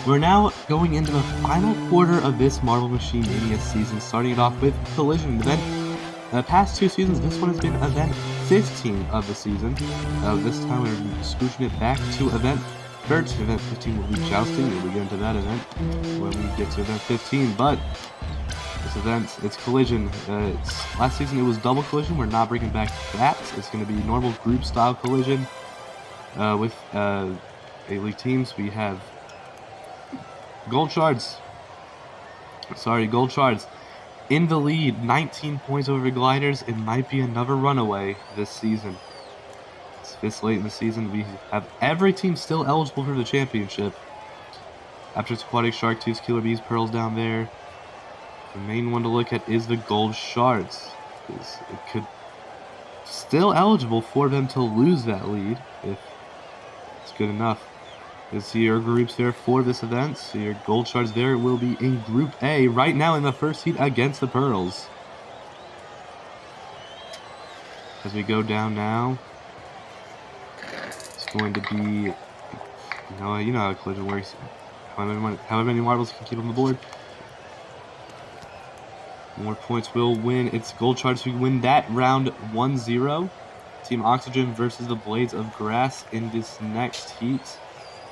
We're now going into the final quarter of this Marble Machine Mania season, starting it off with Collision event. The past two seasons, this one has been event 15 of the season. This time we're scooching it back to event 13. Event 15 will be Jousting. We'll get into that event when we get to event 15, but this event, it's Collision. Last season it was double Collision. We're not bringing back that. It's going to be normal group style Collision with A-League teams. We have Gold Shards in the lead, 19 points over Gliders. It might be another runaway this season. It's this late in the season. We have every team still eligible for the championship. After Aquatic Shark Tooth, Killer Bees, Pearls down there. The main one to look at is the Gold Shards, because it could still eligible for them to lose that lead if it's good enough. You see your groups there for this event. So your Gold Shards there will be in Group A right now in the first heat against the Pearls. As we go down now, it's going to be, you know how Collision works. However many marbles you can keep on the board. More points will win. It's Gold Shards who win that round 1-0. Team Oxygen versus the Blades of Grass in this next heat.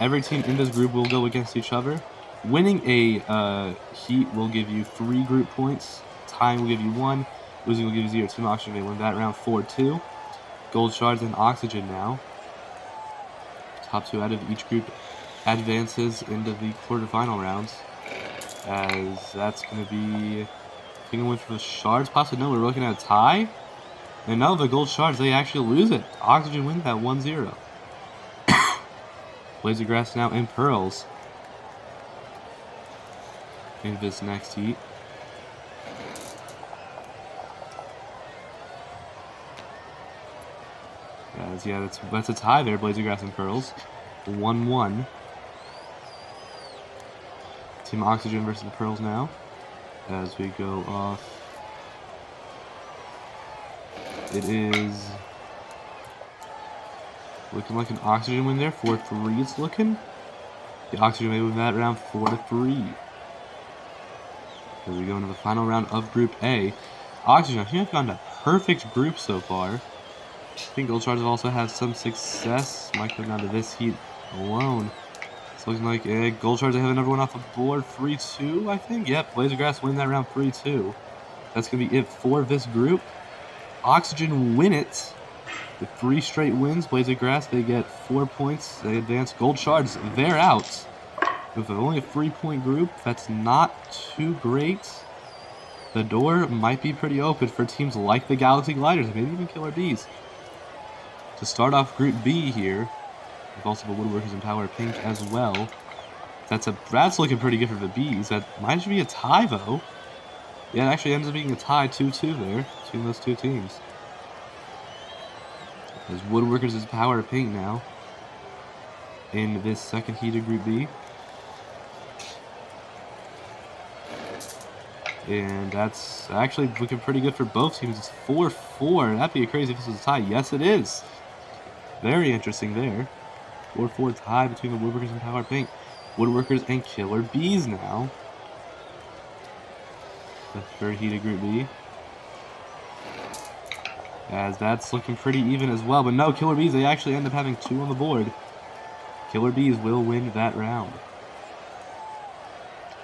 Every team in this group will go against each other. Winning a heat will give you 3 group points. Tying will give you 1. Losing will give you 0. Team Oxygen may win that round 4-2. Gold Shards and Oxygen now. Top 2 out of each group advances into the quarterfinal rounds. As that's going to be... I think I went for the Shards. Possibly no, we're looking at a tie. And no, the Gold Shards, they actually lose it. Oxygen wins that 1-0. Blades of Grass now and Pearls in this next heat. Yeah, that's a tie there, Blades of Grass and Pearls. 1-1. Team Oxygen versus the Pearls now. As we go off. It is looking like an Oxygen win there. 4-3 it's looking. The Oxygen may win that round 4-3. As we go into the final round of Group A. Oxygen, I think I've gotten a perfect group so far. I think Gold Shards have also had some success. Might go down to this heat alone. It's looking like Gold Shards have another one off the board. 3-2, I think. Yep, Blades of Grass win that round 3-2. That's going to be it for this group. Oxygen win it. With 3 straight wins, Blades of Grass, they get 4 points. They advance. Gold Shards, they're out. With only a 3-point group, that's not too great. The door might be pretty open for teams like the Galaxy Gliders, maybe even Killer Bees. To start off Group B here, with also the Woodworkers and Power Pink as well. That's looking pretty good for the Bees. That might just be a tie, though. Yeah, it actually ends up being a tie, 2-2 there, between those two teams. As Woodworkers is Power Pink now in this second heat of Group B. And that's actually looking pretty good for both teams. It's 4-4. That'd be crazy if this was a tie. Yes, it is. Very interesting there. 4-4 tie between the Woodworkers and Power Pink. Woodworkers and Killer Bees now. The third heat of Group B. As that's looking pretty even as well. But no, Killer Bees, they actually end up having 2 on the board. Killer Bees will win that round.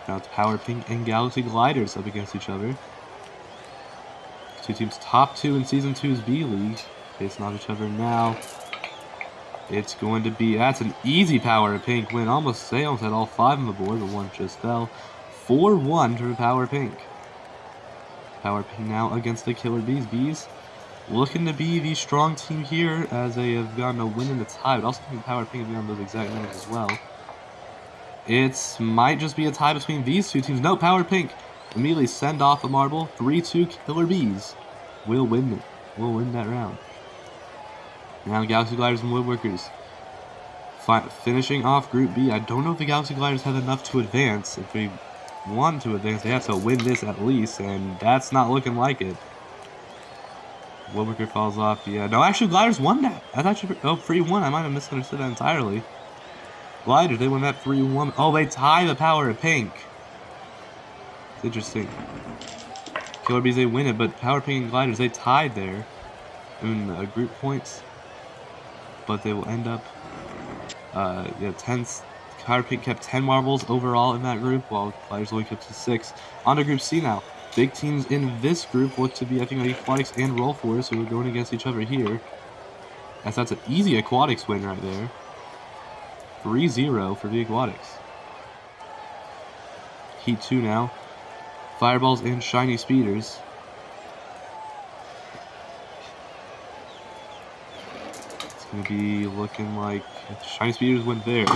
Now it's Power Pink and Galaxy Gliders up against each other. Two teams top 2 in Season 2's B-League. Facing off each other now. It's going to be, that's an easy Power Pink win. Almost had all 5 on the board, but one just fell. 4-1 for Power Pink. Power Pink now against the Killer Bees. Bees looking to be the strong team here as they have gotten a win in the tie, but also think Power Pink have gotten those exact numbers as well. It might just be a tie between these two teams. No, Power Pink immediately send off a marble. 3-2 Killer Bees will win it. Will win that round. Now Galaxy Gliders and Woodworkers finishing off Group B. I don't know if the Galaxy Gliders have enough to advance. If we want to advance, they have to win this at least, and that's not looking like it. Woodworker falls off. Yeah, no, actually Gliders won that. That's actually 3-1. I might have misunderstood that entirely. Gliders, they win that 3-1. Oh, they tie the power of pink. It's interesting. Killer Bees, they win it, but Power Pink and Gliders, they tied there in group points. But they will end up, 10. Power Pink kept 10 marbles overall in that group, while Gliders only kept 6. On to Group C now. Big teams in this group look to be, I think, Aquatics and Roll Force, who are going against each other here. As that's an easy Aquatics win right there. 3-0 for the Aquatics. Heat 2 now. Fireballs and Shiny Speeders. It's going to be looking like Shiny Speeders went there.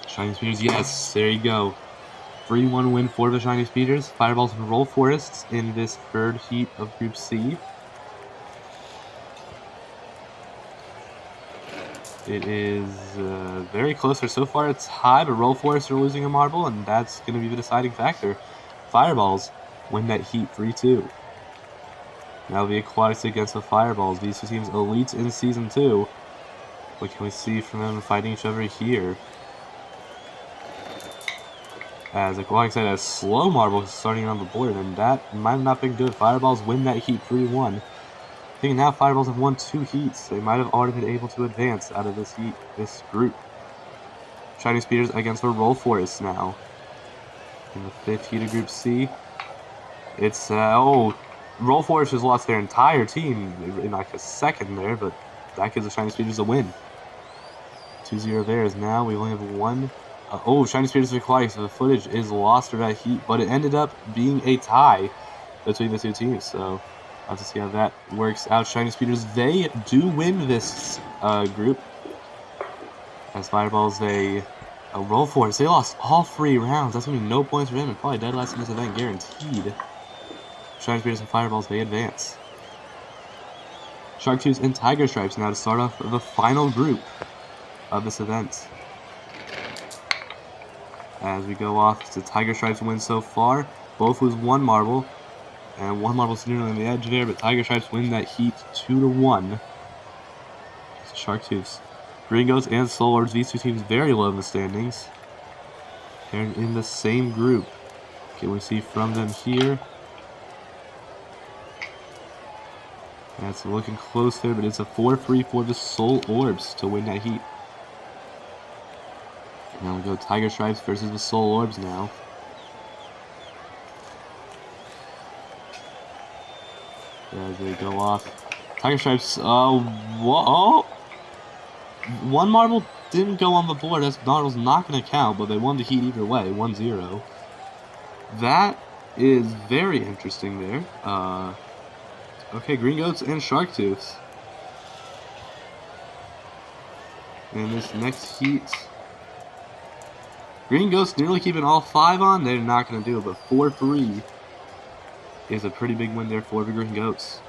Shiny Speeders, yes, there you go. 3-1 win for the Shiny Speeders. Fireballs and Roll Forests in this third heat of Group C. It is very close. They're so far a tie, but Roll Forests are losing a marble, and that's going to be the deciding factor. Fireballs win that heat 3-2. Now the Aquatics against the Fireballs. These two teams elites in Season 2. What can we see from them fighting each other here? As Aquatics had a slow marble starting on the board, and that might have not been good. Fireballs win that heat 3-1. I think now Fireballs have won 2 heats. They might have already been able to advance out of this heat, this group. Shiny Speeders against the Roll Forests now. In the 5th heat of Group C. It's, Roll Forests has lost their entire team in like a second there, but that gives the Shiny Speeders a win. 2-0 there is now. We only have one. Shiny Speeders Aquatics. So the footage is lost for that heat, but it ended up being a tie between the two teams, so I'll have to see how that works out. Shiny Speeders, they do win this group. As Fireballs, they Roll Force. They lost all 3 rounds. That's going to be no points for them, and probably dead last in this event, guaranteed. Shiny Speeders and Fireballs, they advance. Shark Tooth and Tiger Stripes now to start off the final group of this event. As we go off to Tiger Stripes win so far. Both lose 1 marble. And 1 marble sitting on the edge there, but Tiger Stripes win that heat 2-1. Shark Tooths. Green Goats and Soul Orbs, these two teams very low in the standings. They're in the same group. Can we see from them here? That's looking close there, but it's a 4-3 for the Soul Orbs to win that heat. Now we go Tiger Stripes versus the Soul Orbs now. As they go off. Tiger Stripes, whoa! 1 marble didn't go on the board. That marble's not going to count, but they won the heat either way, 1-0. That is very interesting there. Okay, Green Goats and Shark Tooths. And this next heat, Green Goats nearly keeping all 5 on. They're not going to do it, but 4-3 is a pretty big win there for the Green Goats.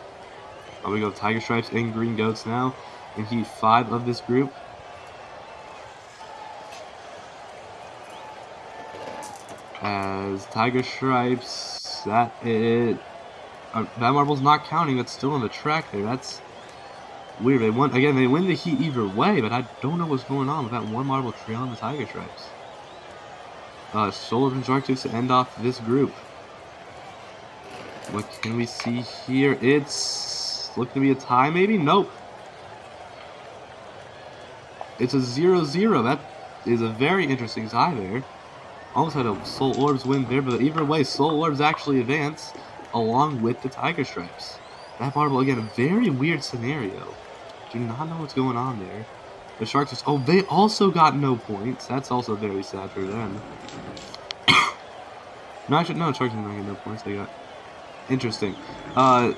We go Tiger Stripes and Green Goats now in heat 5 of this group. As Tiger Stripes, that marble's not counting. That's still on the track there. That's weird. They win the heat either way, but I don't know what's going on with that 1 marble trail on the Tiger Stripes. Soul Orbs and Shark Tooth to end off this group. What can we see here? It's looking to be a tie, maybe? Nope. It's a 0-0. That is a very interesting tie there. Almost had a Soul Orbs win there, but either way, Soul Orbs actually advance along with the Tiger Stripes. That marble, again, a very weird scenario. Do not know what's going on there. The Sharks, they also got no points. That's also very sad for them. No, actually, no, the Sharks did not get no points. They got... Interesting. After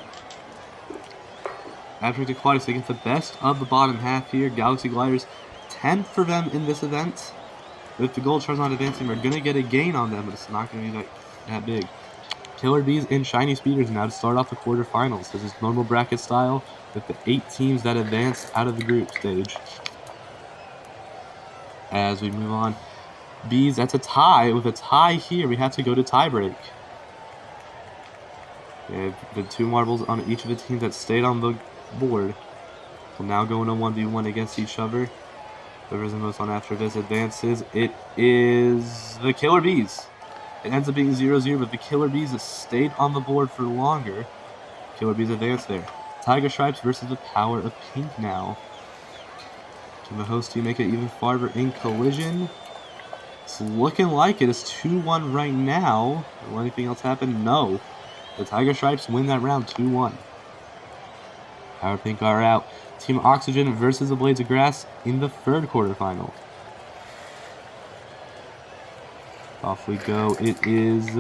Aquatics, they get the best of the bottom half here. Galaxy Gliders, 10th for them in this event. If the Gold Stars not advancing, we're going to get a gain on them, but it's not going to be that big. Killer Bees and Shiny Speeders now to start off the quarterfinals. This is normal bracket style with the 8 teams that advance out of the group stage. As we move on, Bees, that's a tie. With a tie here, we have to go to tiebreak. The 2 marbles on each of the teams that stayed on the board will now go into 1v1 against each other. Whoever's the most on after this advances. It is the Killer Bees. It ends up being 0-0, but the Killer Bees stayed on the board for longer. Killer Bees advance there. Tiger Stripes versus the Power of Pink now. Can the host team make it even farther in collision? It's looking like it is 2-1 right now. Will anything else happen? No. The Tiger Stripes win that round 2-1. Power Pink are out. Team Oxygen versus the Blades of Grass in the third quarterfinal. Off we go. It is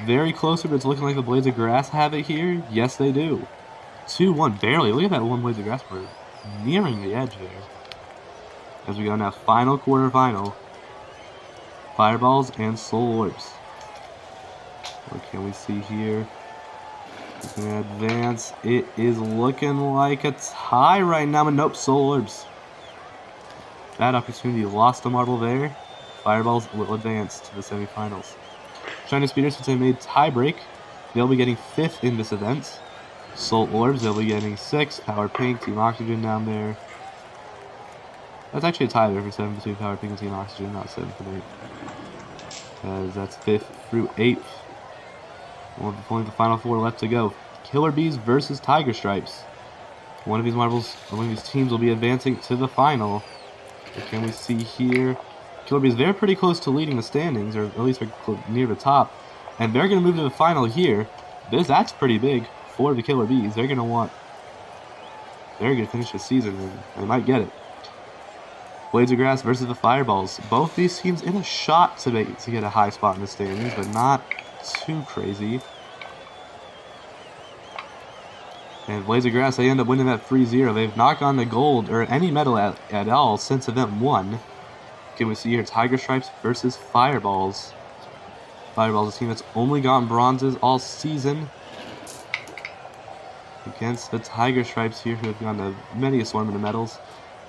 very close, but it's looking like the Blades of Grass have it here. Yes, they do. 2-1, barely. Look at that one Blades of Grass. We're nearing the edge there. As we go now, final quarterfinal. Fireballs and Soul Orbs. What can we see here? We can advance. It is looking like a tie right now, but nope, Soul Orbs. Bad opportunity, lost a marble there. Fireballs will advance to the semifinals. China Speeders, since they made tiebreak, they'll be getting 5th in this event. Soul Orbs, they'll be getting 6th. Power Pink, Team Oxygen down there. That's actually a tie there for 7th between Power Pink and Team Oxygen, not 7th and 8th. As that's 5th through 8th. Only the final 4 left to go. Killer Bees versus Tiger Stripes. One of these teams will be advancing to the final. What can we see here? Killer Bees, they're pretty close to leading the standings, or at least they're near the top. And they're going to move to the final here. That's pretty big for the Killer Bees. They're going to finish the season, and they might get it. Blades of Grass versus the Fireballs. Both these teams in a shot to get a high spot in the standings, but not too crazy. And Blades of Grass, they end up winning that 3-0. They've not gone to gold or any medal at all since event 1. Can we see here Tiger Stripes versus Fireballs. Fireballs, a team that's only gotten bronzes all season. Against the Tiger Stripes here, who have gone to many assortment of medals.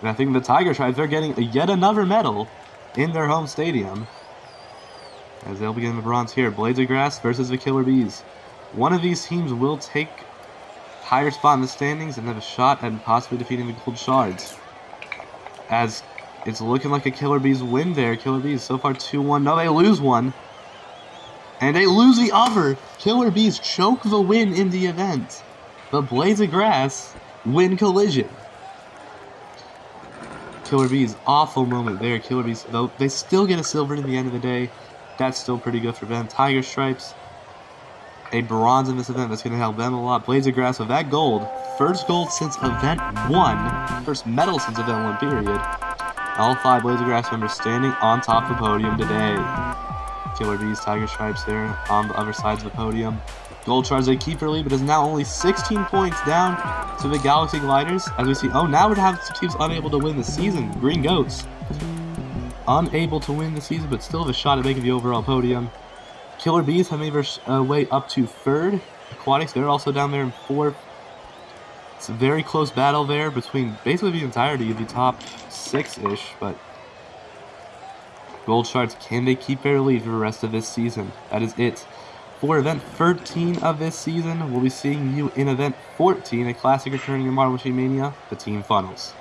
And I think the Tiger Stripes, they're getting yet another medal in their home stadium. As they'll be getting the bronze here. Blades of Grass versus the Killer Bees. One of these teams will take higher spot in the standings and have a shot at possibly defeating the Gold Shards. As it's looking like a Killer Bees win there. Killer Bees so far 2-1. No, they lose one. And they lose the other. Killer Bees choke the win in the event. The Blades of Grass win collision. Killer Bees, awful moment there. Killer Bees, though, they still get a silver in the end of the day. That's still pretty good for them. Tiger Stripes, a bronze in this event. That's going to help them a lot. Blades of Grass with that gold. First gold since event 1. First medal since event 1, period. All 5 Blades of Grass members standing on top of the podium today. Killer Bees, Tiger Stripes there on the other sides of the podium. Gold Shards, they keep their lead, but is now only 16 points down to the Galaxy Gliders. As we see, now we have some teams unable to win the season. Green Goats, unable to win the season, but still have a shot at making the overall podium. Killer Bees have made their way up to 3rd. Aquatics, they're also down there in 4th. It's a very close battle there between basically the entirety of the top 6-ish, but Gold Shards, can they keep their lead for the rest of this season? That is it. For event 13 of this season, we'll be seeing you in event 14, a classic returning in Marble Machine Mania, the Team Funnels.